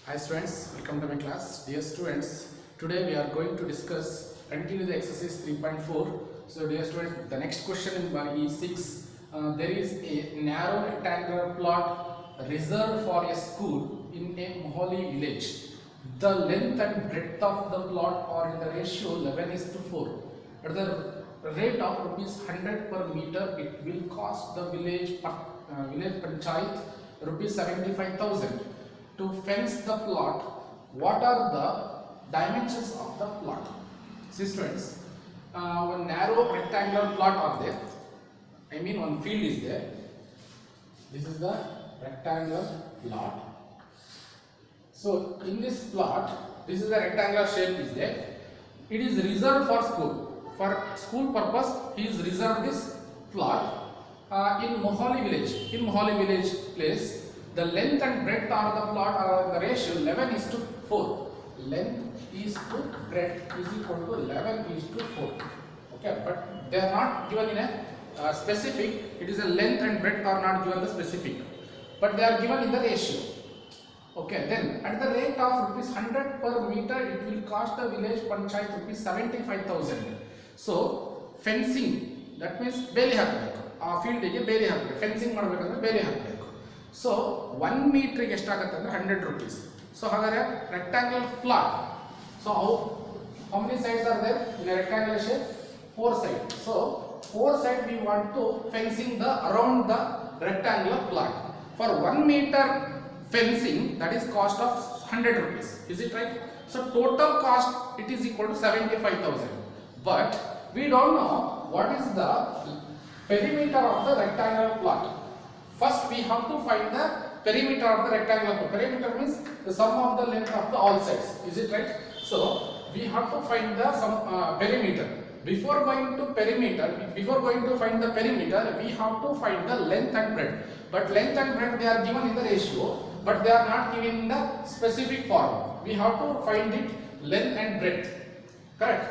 Hi students, welcome to my class. Dear students, today we are going to discuss continue the exercise 3.4. So dear students, the next question in bar E6, there is a narrow rectangular plot reserved for a school in a Mohali village. The length and breadth of the plot are in the ratio 11:4. At the rate of rupees 100 per meter, it will cost the village panchayat rupees 75,000 to fence the plot. What are the dimensions of the plot? See students, one narrow rectangular plot are there. I mean one field is there. This is the rectangular plot. So in this plot, this is the rectangular shape is there. It is reserved for school. For school purpose, he is reserved this plot in Mohali village. In Mohali village place, the length and breadth of the plot are the ratio 11:4. Length is to breadth is equal to 11:4. Okay, but they are not given in a specific. It is a length and breadth are not given the specific, but they are given in the ratio. Okay, then at the rate of rupees 100 per meter, it will cost the village panchayat rupees 75,000. So fencing, that means ಬೇಲಿ ಹಾಕಬೇಕು. ಆ ಫೀಲ್ಡಿಗೆ ಬೇಲಿ ಹಾಕಬೇಕು. Fencing ಮಾಡಬೇಕಂದ್ರೆ ಬೇಲಿ ಹಾಕಬೇಕು. So 1 ಮೀಟರ್ಗೆ ಎಷ್ಟಾಗುತ್ತೆ ಅಂದ್ರೆ 100 rupees. ಸೊ ಹಾಗಾದ್ರೆ rectangular plot. So how many sides are there in a rectangular shape? 4 sides. So 4 sides we want to fencing the around the rectangular plot. For 1 meter fencing, that is cost of 100 rupees. Is it right? So total cost it is equal to 75,000. But we don't know what is the perimeter of the rectangular plot. First we have to find the perimeter of the rectangular plot. Perimeter means the sum of the length of the all sides. Is it right? So we have to find the perimeter. Before going to find the perimeter, we have to find the length and breadth. But length and breadth they are given in the ratio, but they are not given in the specific form. We have to find it length and breadth. Correct?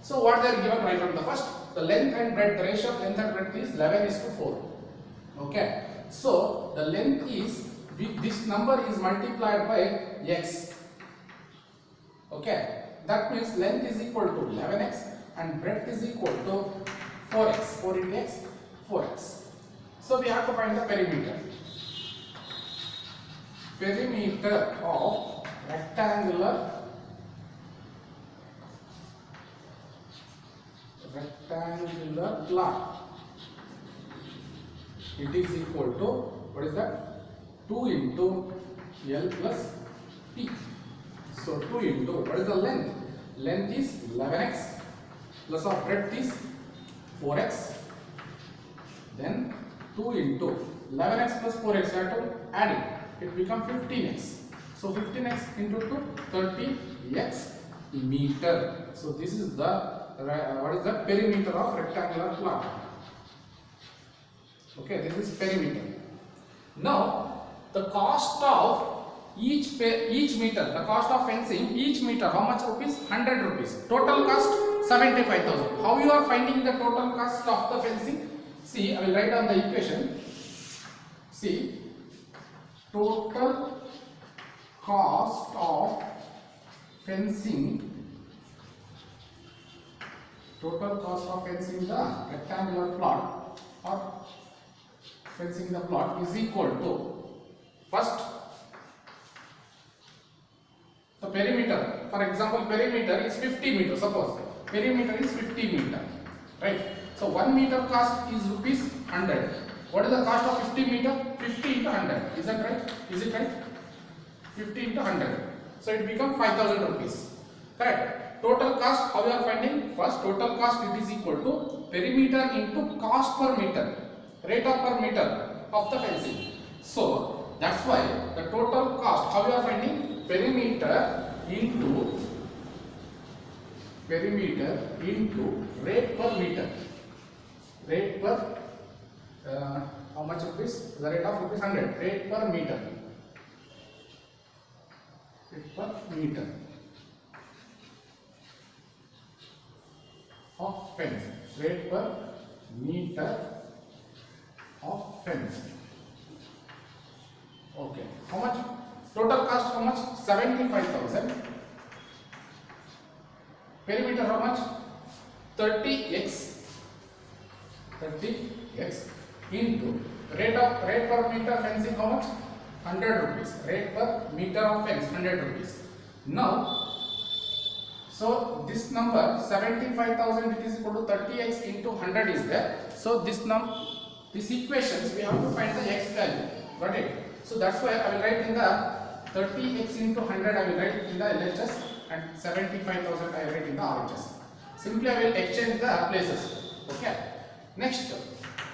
So what they are given right from the first, the length and breadth, the ratio of length and breadth is 11:4. Okay. So the length is, this number is multiplied by x. Okay. That means length is equal to 11x and breadth is equal to 4x. 4 into x, 4x. So we have to find the perimeter. Perimeter of rectangular plot. It is equal to, what is that? 2 into L plus P. So 2 into, what is the length? Length is 11x plus our breadth is 4x. Then 2 into 11x plus 4x, I have to add it. It becomes 15x. So 15x into 2, 30x meter. So this is the what is the perimeter of rectangular plot. Okay, this is perimeter. Now the cost of each meter, the cost of fencing each meter, how much rupees? 100 rupees. Total cost 75,000. How you are finding the total cost of the fencing? See, I will write down the equation. See, total cost of fencing. Total cost of fencing the rectangular plot or fencing the plot is equal to, first, the perimeter. For example, perimeter is 50 meters. Suppose perimeter is 50 meter, right? So 1 meter cost is rupees 100. What is the cost of 50 meter? 50 into 100. Is that right? Is it right? 50 into 100. So it becomes 5,000 rupees. Correct? Total cost, how we are finding? First, total cost it is equal to perimeter into cost per meter, rate of per meter of the fencing. So that's why the total cost, how we are finding? Perimeter into rate per meter. Rate per how much rupees? The rate of rupees 100. Rate per meter. Rate per meter of fence. Rate per meter of fence. Okay. How much? Total cost how much? 75,000. Perimeter how much? 30x into rate per meter fencing how much? 100 rupees. Rate per meter of fence 100 rupees. Now, so this number 75,000 it is equal to 30x into 100 is there. So these equations we have to find the x value. Got it? So that's why I will write in the 30x into 100 I will write in the LHS and 75,000 I will write in the RHS. Simply I will exchange the places. Okay. Next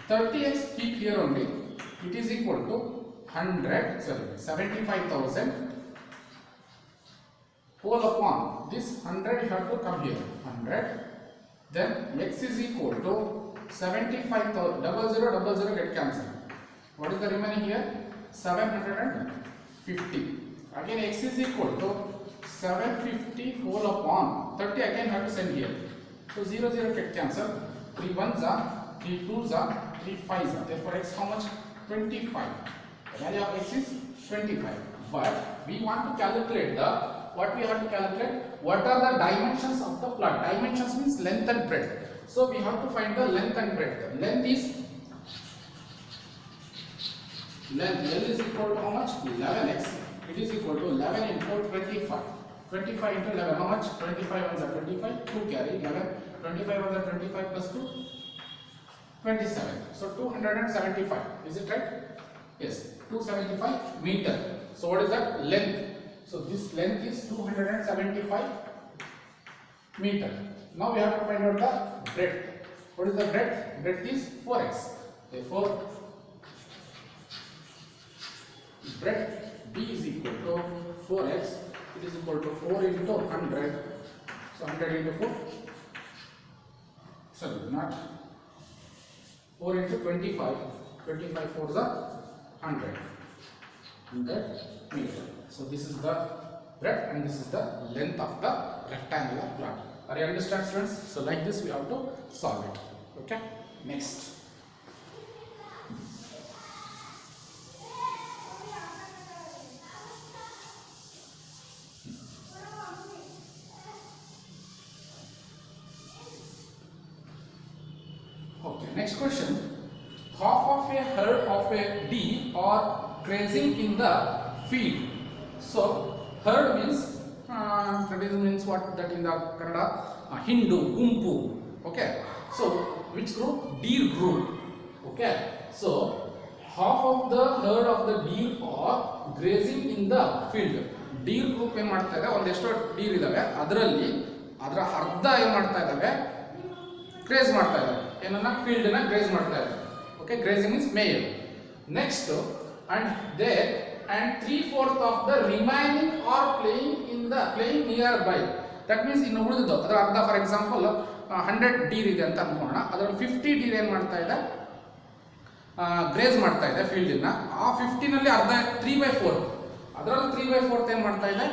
30x keep here only. It is equal to 75,000 whole upon this 100 you have to come here 100, then x is equal to 75,000 0000 get cancelled. What is the remaining here? 750. Again x is equal to 750 whole upon 30 again have to send here. So 00 get cancelled. 3 1s are 3 2s are 3 5s are. Therefore x how much? 25. The value of x is 25. But we want to calculate the what we have to calculate? What are the dimensions of the plot? Dimensions means length and breadth. So we have to find the length and breadth. Length is L is equal to how much? 11x. It is equal to 11 into 25. 25 into 11 how much? 25 ones are 25. 2 carry 11. 25 ones are 25 plus 2. 27. So 275. Is it right? Yes. 275 meter. So what is that? Length. So this length is 275 meter. Now we have to find out the breadth. What is the breadth? Breadth is 4x. Therefore, breadth B is equal to 4x. It is equal to 4 into 100. So 100 into 4. Sorry, not 4 into 25. 25 4s are 100. 100 meter. So this is the breadth and this is the length of the rectangular plot. Are you understand, students? So like this we have to solve it. Okay. Next. Okay. Next question. Half of a herd of a deer are grazing in the field. So herd means that means what that in the Kannada Hindu Gumpu. Okay. So which group? Deer group. Okay. So half of the herd of the deer are grazing in the field. Deer group ಏನು ಮಾಡ್ತಾ ಇದೆ ಒಂದೆಷ್ಟು Deere ಇದಾವೆ ಅದರಲ್ಲಿ ಅದರ ಅರ್ಧ ಏನು ಮಾಡ್ತಾ ಇದಾವೆ ಗ್ರೇಸ್ ಮಾಡ್ತಾ ಇದಾವೆ ಏನನ್ನ ಫೀಲ್ಡ್ ನ ಗ್ರೇಸ್ ಮಾಡ್ತಾ ಇದಾವೆ. Okay, grazing means male. Next and 3/4 of the remaining are playing nearby. That means ಇನ್ನು ಉಳಿದಿದ್ದು ಅದರ ಅರ್ಧ ಫಾರ್ ಎಕ್ಸಾಂಪಲ್ 100 ಡೀರ್ ಇದೆ ಅಂತ ಅನ್ಕೋಣ. ಅದರಲ್ಲಿ 50 ಡೀರ್ ಏನು ಮಾಡ್ತಾ ಇದೆ ಗ್ರೇಸ್ ಮಾಡ್ತಾ ಇದೆ ಫೀಲ್ಡ್ ನ. ಆ 50 ನಲ್ಲಿ ಅರ್ಧ 3/4 ಅದರಲ್ಲಿ 3/4 ಏನು ಮಾಡ್ತಾ ಇದೆ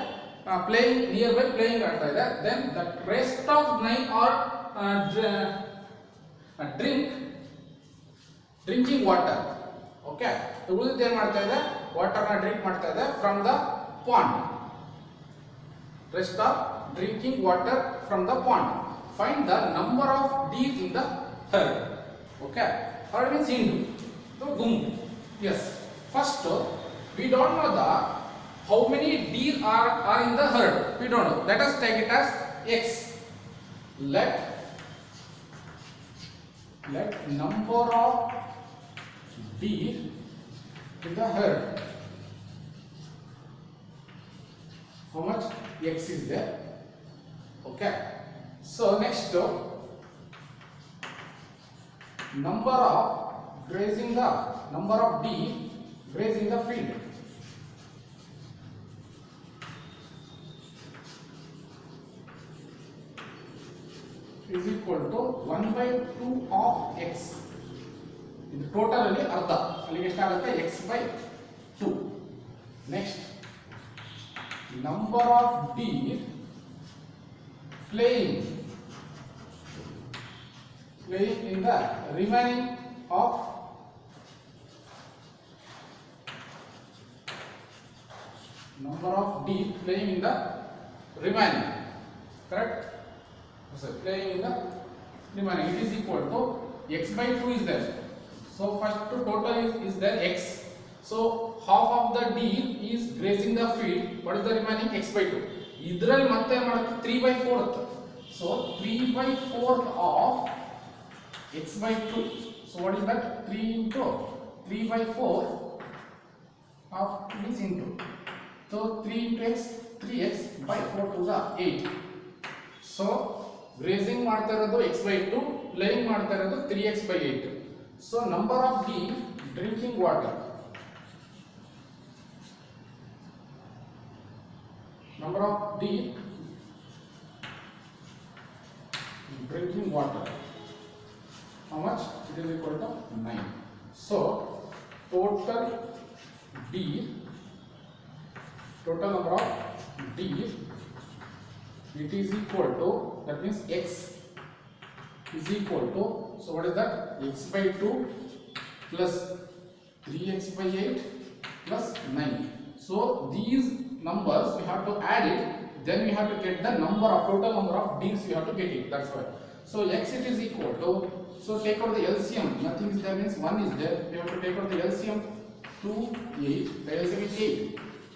ಪ್ಲೇಯಿಂಗ್ ನಿಯರ್ ಬೈ ಪ್ಲೇಯಿಂಗ್ ಆಡ್ತಾ ಇದೆ. Then the rest of 9 are drinking water. Okay, ಉಳಿದಿದ್ದು ಏನು ಮಾಡ್ತಾ ಇದೆ ವಾಟರ್ ನ ಡ್ರಿಂಕ್ ಮಾಡ್ತಾ ಇದೆ from the pond. Rest of drinking water from the pond. Find the number of deer in the herd. Okay, herd means ಹಿಂಡು, ಗುಂಪು. Yes, first we don't know the how many deer are in the herd. We don't know. Let us take it as x. Let number of deer in the herd, how much x is there. Okay, so next number of grazing the number of deer grazing the field. Is equal to 1/2 of x. ಇದು total ಅಲ್ಲಿ ಅರ್ಧ, ಅಲ್ಲಿಗೆ ಎಷ್ಟಾಗುತ್ತೆ x by 2. Next number of deer playing in the remaining of number of D playing in the remaining, correct? So playing in the remaining, it is equal to x by 2 is there. So first total is there x. So half of the D is grazing the field. What is the remaining? X by 2. ಇದರಲ್ಲಿ ಮತ್ತೆ ಮಾಡುತ್ತೆ 3 by 4th. So 3 by 4th of x by 2. So what is that? 3 into 3 by 4 of this into. So 3 into x, 3x by 4 to the 8. So grazing ಮಾಡ್ತಾ ಇರೋದು x by 2, laying ಮಾಡ್ತಾ ಇರೋದು 3x by 8. So number of D drinking water. Number of D drinking water. How much? It is equal to 9. So total number of D, it is equal to, that means x is equal to, so what is that? X by 2 plus 3x by 8 plus 9. So these numbers we have to add it, then we have to get the number of total number of D's, we have to get it, that's why. So x it is equal to, so take out the LCM, nothing is there means 1 is there, we have to take out the LCM. 2 8, the LCM is 8,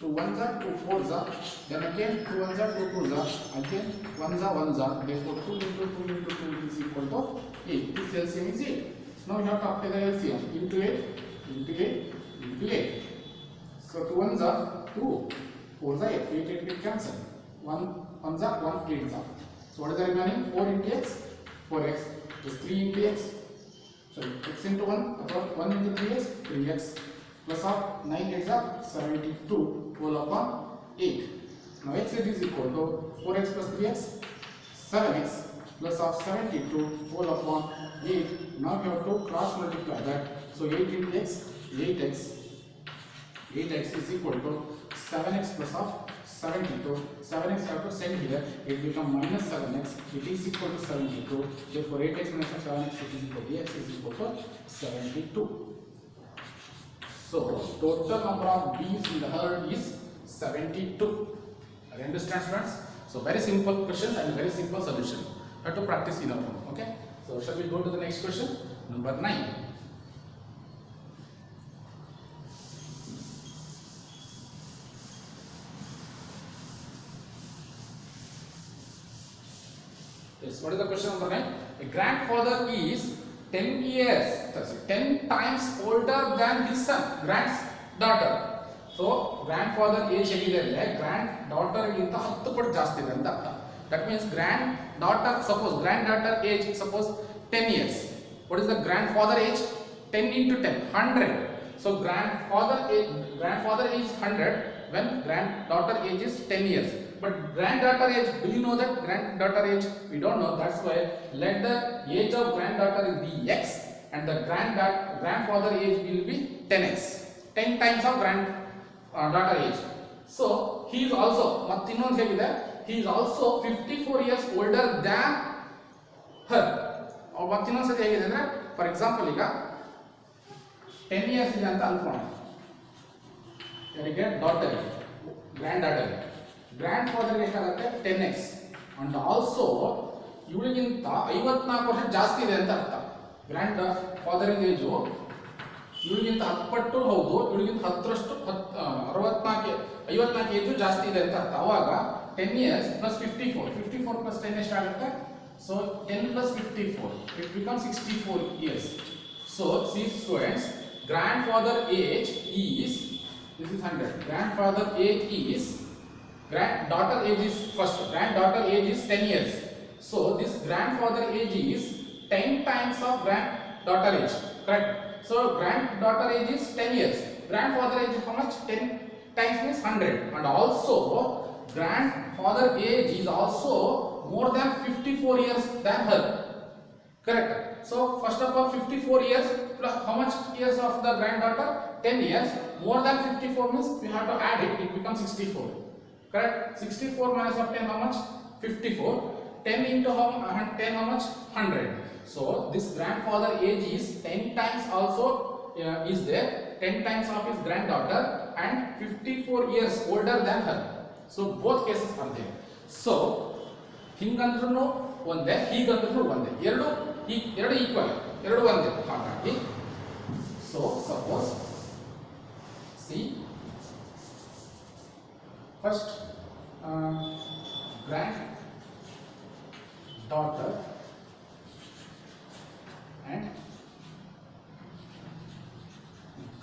2 1s are 2 4s are, then again 2 1s are 2 2s are, again 1s are, therefore 2 into 2 into 2 is equal to 8, this LCM is 8. Now we have to apply the LCM, into 8 into 8 into 8. So 2 1s are 2, 4s are 8, 8 get cancelled, 1 1s are 1 8s are. So what is the remaining? 4 into x, 4x, plus 3 into x, sorry, x into 1, about 1 into 3x, 3x, plus of 9 8s are 72 whole upon 8. Now x it is equal to 4x plus 3x, 7x, plus of 72 whole upon 8. Now we have to cross multiply that. So 8 into x, 8x, 8x is equal to 7x plus of 72. 7x have to send here, it becomes minus 7x, it is equal to 72. Therefore 8x minus 7x it is equal to x is equal to 72. So total number of D's in the herd is 72. Are you understand, students? So very simple questions and very simple solution. You have to practice in our home. Okay. So shall we go to the next question? Number 9. Yes. What is the question number 9? A grandfather is 10 years, 10 times older than his son, granddaughter. So grandfather age ಹೇಗಿದೆ, granddaughter ಗಿಂತ 10 ಪಟ್ಟು ಜಾಸ್ತಿ ಇದೆ ಅಂತ ಅರ್ಥ. That means granddaughter, suppose granddaughter age suppose 10 years. What is the grandfather age? 10 into 10, 100. So grandfather age 100 when granddaughter age is 10 years. But granddaughter age, do you know that granddaughter age? We don't know. That's why let the age of granddaughter be x and the grandfather age will be 10x. 10 times of granddaughter age. So he is also, he is also 54 years older than her. For example, 10 years ಇದೆ ಅಂತ ಅನ್ಕೊಂಡು ಯಾರಿಗೆ daughter granddaughter grand ಎಷ್ಟಾಗುತ್ತೆ 10x and also ಇವಳಿಗಿಂತ 54 ವರ್ಷ ಜಾಸ್ತಿ ಇದೆ ಅಂತ ಅರ್ಥ. ಗ್ರ್ಯಾಂಡ್ ಫಾದರ್ ಏಜು ಇವಳಿಗಿಂತ 10 ಪಟ್ಟು ಹೌದು, ಇವಳಿಗಿಂತ 10ರಷ್ಟು 54 ಏಜು ಜಾಸ್ತಿ ಇದೆ ಅಂತ ಅರ್ಥ. ಅವಾಗ 10 years plus 54 plus 10 ಎಷ್ಟಾಗುತ್ತೆ? So 10 plus 54 it becomes 64 years. So see students, grandfather age is, this is 100, grandfather age is, granddaughter age is first, granddaughter age is 10 years. So this grandfather age is 10 times of granddaughter age, correct? So granddaughter age is 10 years, grandfather age is how much? 10 times means 100, and also grandfather age is also more than 54 years than her, correct? So first of all 54 years plus how much years of the granddaughter? 10 years. More than 54 means we have to add it, it becomes 64. Correct? 64 minus of 10 how much? 54. 10 into 10 how much? 100. So this grandfather age is 10 times also is there. 10 times of his granddaughter and 54 years older than her. So both cases are there. So ಹಿಂಗಂದ್ರೂ ಒಂದೇ, ಹೀಗಂದ್ರೂ ಒಂದೇ, ಎರಡು equal, ಎರಡು ಒಂದೇ. ಹಾಗಾಗಿ so suppose C first grand daughter and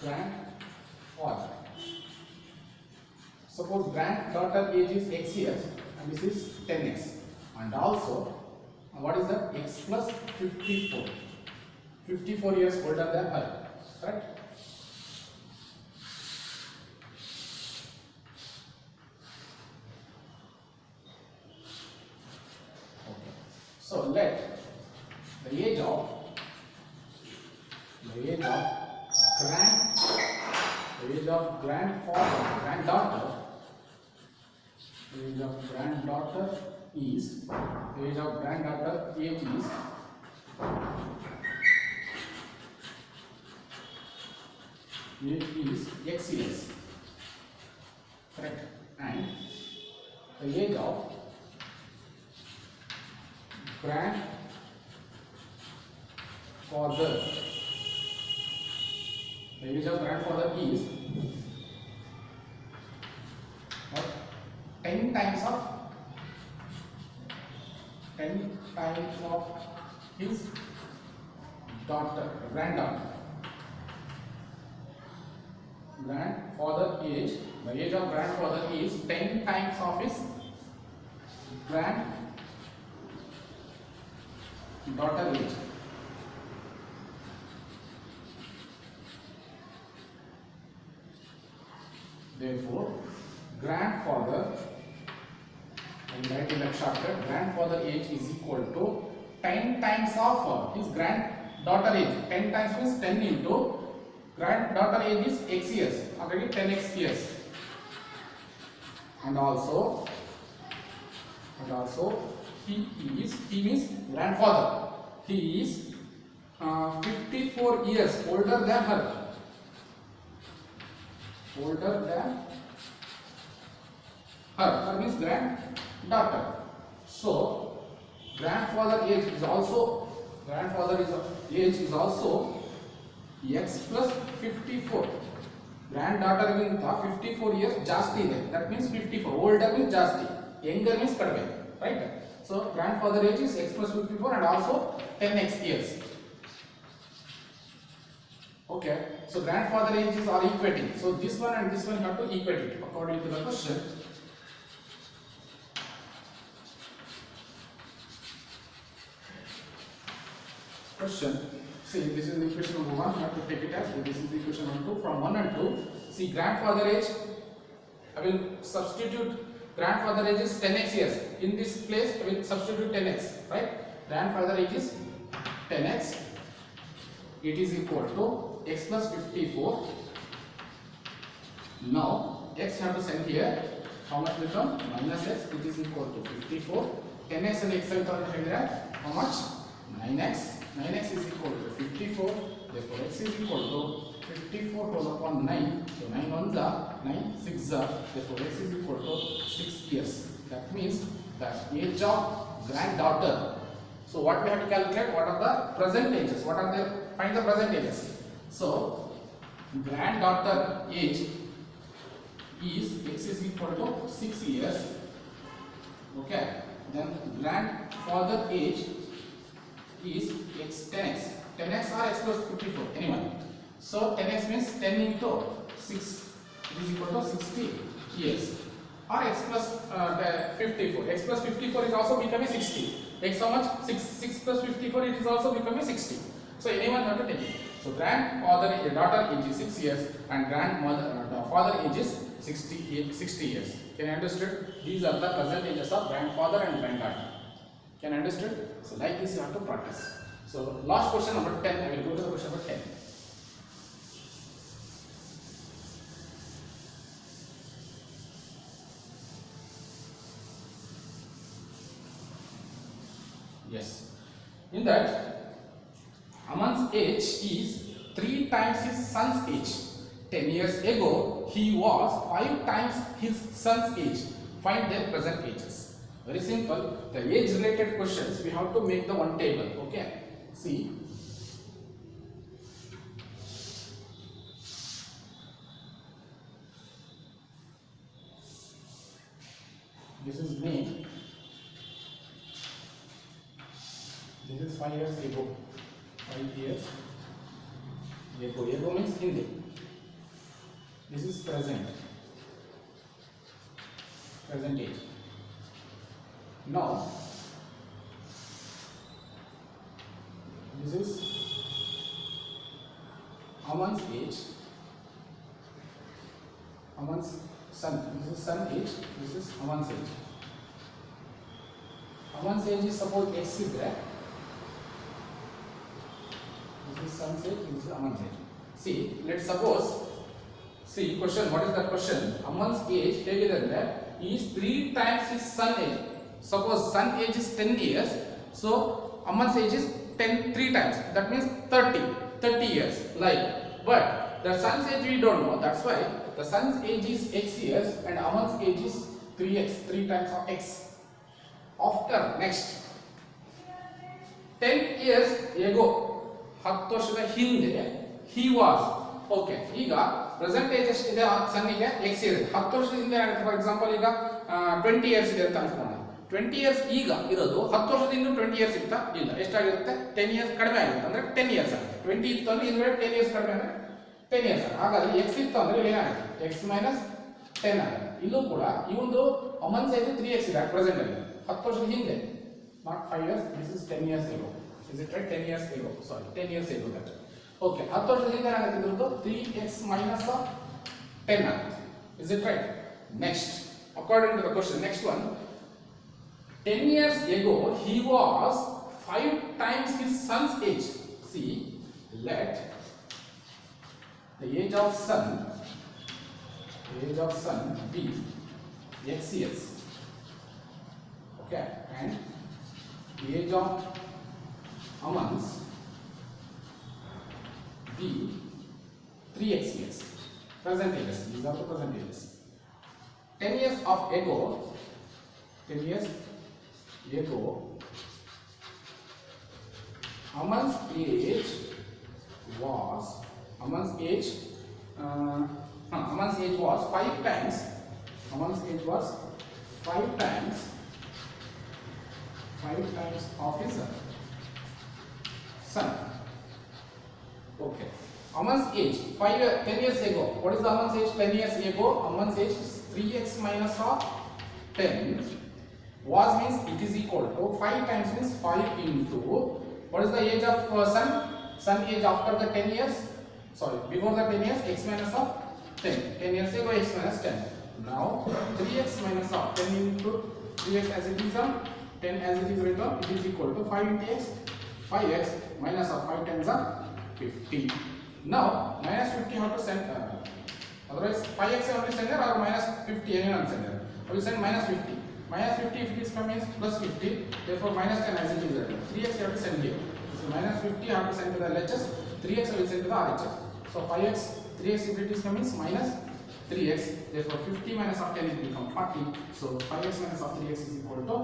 grandfather. Suppose granddaughter age is x years and this is 10x, and also what is that, x plus 54 years older than her, correct? Okay, so let the age of granddaughter is age is x years, correct? And the age of grandfather is 10 times of his granddaughter. The age of grandfather is 10 times of his granddaughter age. Therefore, grandfather, and write in that shortcut, grandfather age is equal to 10 times of his granddaughter age. 10 times means 10 into granddaughter age is x years, already 10x years. And also he means grandfather. He is 54 years older than her. Her means granddaughter. So grandfather age is also x plus 54. Granddaughter ಗಿಂತ 54 years ಜಾಸ್ತಿ ಇದೆ. That means 54. Older means ಜಾಸ್ತಿ, younger means ಕಡಿಮೆ, right? So grandfather age is x plus 54 and also 10x years. Okay, so grandfather ages are equating. So this one and this one you have to equate it according to the question. See, this is the equation number 1. You have to take it as this is the equation number 2. From 1 and 2, see grandfather age. I will substitute grandfather age is 10x years. In this place, I will substitute 10x. Right? Grandfather age is 10x. It is equal to x plus 54. Now x you have to send here. How much become minus x? It is equal to 54. 10x and x how much? 9x. 9x is equal to 54. Therefore x is equal to 54 whole upon 9. So 9 ones are 9, 6 are. Therefore x is equal to 6 years. That means the age of granddaughter. So what we have to calculate? What are the present ages? What are the find the present ages? So granddaughter age is x is equal to 6 years. Okay. Then grandfather age is x 10x. 10x or x plus 54 anyone. So 10x means 10 into 6 it is equal to 60 years. Or x plus 54. X plus 54 is also becoming 60. X how much? 6 plus 54 it is also becoming 60. So anyone have to take it. So daughter age is 6 years and father age is 60 years. Can you understand? These are the present ages of grandfather and granddaughter. Can you understand? So like this you have to practice. So last question number 10. I will go to the question number 10. Yes. In that, Aman's age is 3 times his son's age. 10 years ago, he was 5 times his son's age. Find their present ages. Very simple. The age related questions we have to make the one table. Okay. See. This is me. This is 5 years ago. 5 years ago. Ago means Hindi. This is present. Present age. Now, this is Aman's age. Aman's son. This is son age. This is Aman's age. Aman's age is suppose X is there. This is son's age. This is Aman's age. See, let's suppose. See, question. What is that question? Aman's age is 3 times his son age. Suppose son age is 10 years. So Aman's age is 3 times. That means 30 years. Like, but the son's age we don't know. That's why the son's age is X years and Aman's age is 3x. 3 times of X. After next 10 years ago, 10 ವರ್ಷದ ಹಿಂದೆ he was okay. ಈಗ present age ಎಷ್ಟು ಇದೆ ಸನ್ನಿಗೆ x ಇದೆ. 10 ವರ್ಷದ ಹಿಂದೆ ಆಗುತ್ತೆ. For example ಈಗ 20 ಇಯರ್ಸ್ ಇದೆ ಅಂತ ಅನ್ಕೊಳ್ಳೋಣ. 20 ಇಯರ್ಸ್ ಈಗ ಇರೋದು 10 ವರ್ಷದಿಂದ 20 ಇಯರ್ಸ್ ಇತ್ತಾ ಇಲ್ಲ. ಎಷ್ಟಾಗಿರುತ್ತೆ? 10 ಇಯರ್ಸ್ ಕಡಿಮೆ ಆಗುತ್ತೆ. ಅಂದ್ರೆ 10 ಇಯರ್ಸ್ ಆಗುತ್ತೆ. 20 ಇತ್ತು ಅಂದ್ರೆ ಹಿಂದ್ಗಡೆ 10 ಇಯರ್ಸ್ ಕಡಿಮೆ ಅಂದ್ರೆ 10 ಇಯರ್ಸ್. ಹಾಗಾದ್ರೆ x ಇತ್ತು ಅಂದ್ರೆ ಏನಾಗುತ್ತೆ? x ಮೈನಸ್ 10 ಆಗುತ್ತೆ. ಇಲ್ಲೂ ಕೂಡ ಇವೊಂದು ಅಮನ್ಸ್ ಏಜ್ 3x ಇದೆ ಪ್ರೆಸೆಂಟ್ ಅಲ್ಲಿ. 10 ವರ್ಷದ ಹಿಂದೆ, not 5 years. This is 10 years ago. Is it right? 10 years ago. Sorry, 10 years ago that. Okay, 10 ವರ್ಷದ ಹಿಂದೆ ಏನಾಗುತ್ತೆ? ಇದ್ರದ್ದು 3x minus 10 ಆಗುತ್ತೆ. Is it right? Next, according to the question, next one. 10 years ago, he was 5 times his son's age. See, let the age of son be x years. Okay, and the age of Amans be 3x years. Present ages. These are the present ages. 10 years ago, Aman's age was 5 times. Aman's age was 5 times of his son. Okay. Aman's age 10 years ago. What is the Aman's age 10 years ago? Aman's age is 3x minus of 10. Was means it is equal to 5 times means 5 into what is the age of son? Son age after the 10 years. Sorry, before the 10 years, x minus of 10. 10 years ago, x minus 10. Now 3x minus of 10 into 3x as it is 10 as it is written. It is equal to 5 into x. 5x minus of 5 times are 50. Now minus 50 how to send? Otherwise 5x only send or minus 50 anyone send? I will send minus 50. Minus 50 if it is coming is plus 50. Therefore minus 10 as it is written. 3x you have to send here. So minus 50 I have to send to the LHS. 3x I will send to the RHS. So 5x 3x if it is coming is minus 3x. Therefore 50 minus of 10 it will become 40. So 5x minus of 3x is equal to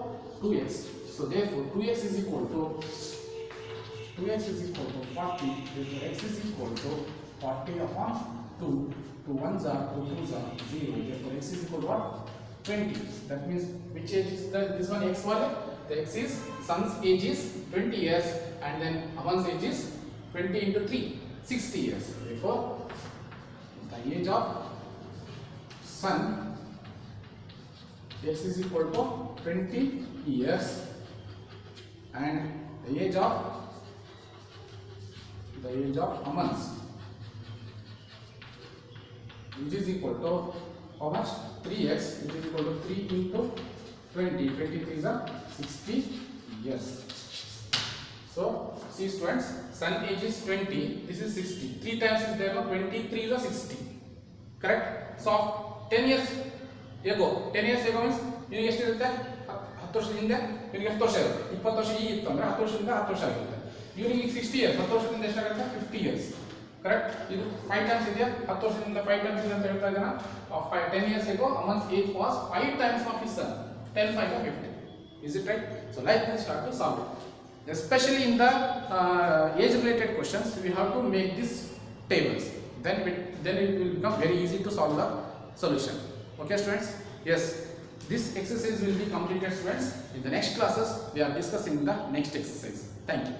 2x. So therefore 2x is equal to 40. Therefore x is equal to 40 upon 2. 2 1s are 2 2s are 0. Therefore x is equal to what? 20. That means which age is this one? X one. The x is son's age is 20 years and then Aman's age is 20 into 3, 60 years. Therefore the age of son x is equal to 20 years and the age of Aman's which is equal to how much? 3x, which is equal to 3 into 20. 23 is 60 years. So see students, son age is 20, this is 60. 3 times is there, 23 is 60. Correct? So 10 years ago means ನಿಮಗೆ ಎಷ್ಟಿರುತ್ತೆ? 10 ವರ್ಷದ ಹಿಂದೆ ನಿಮಗೆ ಎಷ್ಟು ವರ್ಷ ಇರುತ್ತೆ? 20 ವರ್ಷ ಈಗ ಇತ್ತು ಅಂದ್ರೆ 10 ವರ್ಷದಿಂದ 10 ವರ್ಷ ಆಗಿರುತ್ತೆ. ಇವನಿಗೆ 60 ಇಯರ್ಸ್, 10 ವರ್ಷದಿಂದ ಎಷ್ಟಾಗುತ್ತೆ? 50 ಇಯರ್ಸ್. ಕರೆಕ್ಟ್. ಇದು 5 ಟೈಮ್ಸ್ ಇದೆಯಾ, 10 ವರ್ಷದಿಂದ 5 ಟೈಮ್ಸ್ ಇದೆ ಅಂತ ಹೇಳ್ತಾ ಇದ್ದಾನ. 10 years ago Aman's age was 5 times of his son. 10 5 are 50. Is it right? So like this start to solve it. Especially in the age related questions we have to make these tables, then it will become very easy to solve the solution. Okay students, yes, this exercise will be completed students. In the next classes we are discussing the next exercise. Thank you.